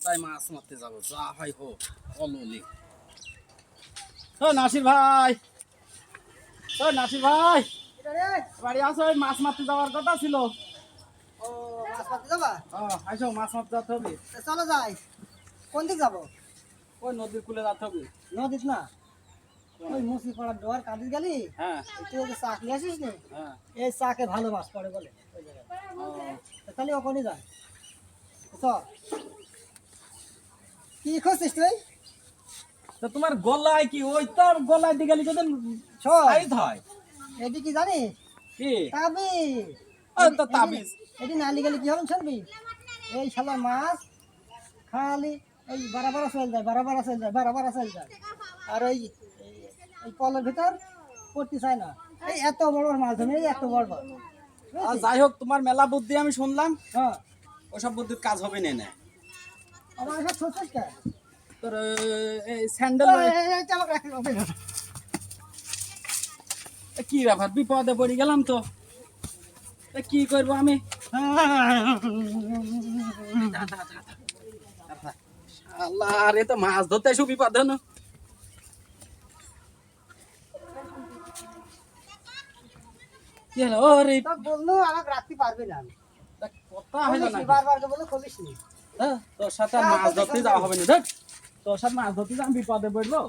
রাস্তায় মাছ মারতে যাবো, যা হয় হোক অললি। ও নাসির ভাই, ও নাসির ভাই, বাড়ি আসো, ওই মাছ মারতে যাওয়ার কথা ছিল। ও মাছ মারতে যাবা? আসো, মাছ মারতে যেতে হবে। চলো যাই। কোন দিক যাবো? ওই নদীর কূলে যেতে হবে। নদীত না, ওই মুসি পাড়ার ডোয়ার কাঁদিস গেলি, হ্যাঁ তুই ওই চাক নিয়ে আসিস নি, হ্যাঁ। এই চাকে ভালো মাছ পড়ে বলে ওই জায়গায়। তাহলে ওখানে যাই। চল, কি খুঁজছিস তুই? তো তোমার গলায় কি ওই তোর গলায় দিয়ে গেলি যদি শোন, সাইজ হয় এটি কি জানিস? কি? তাবিজ। ও তো তাবিজ। এটি নালি গেলে কি হবে শুনবি? এই শালা মাছ খালি এই বারাবার চলে যায়, বারাবার চলে যায়, বারাবার চলে যায়, আর ওই এই কলের ভিতর পড়তে চায় না। এই এত বড় বড় মাছ ধরে, এই এত বড় বড়। আর যাই হোক, তোমার মেলা বুদ্ধি আমি শুনলাম, হ্যাঁ, ওসব বুদ্ধির কাজ হবে না। আমার এসব ছোটছিস কেন? তোর এই স্যান্ডেল কি ব্যাপার, বিপদে পড়ে গেলাম তো, কি করবো আমি? আল্লাহ, আরে তো মাছ ধরতে এসে বিপদ না। কি হলো? ওরে বললো আমাকে রাখতে পারবি না, কথা হইলো না। বারবার বলে খুলিস নি। তোর সাথে আর মাছ ধরতে যাওয়া হবে না। দেখ, তোর সাথে মাছ ধরতে যাওয়া বিপদে পড়বো।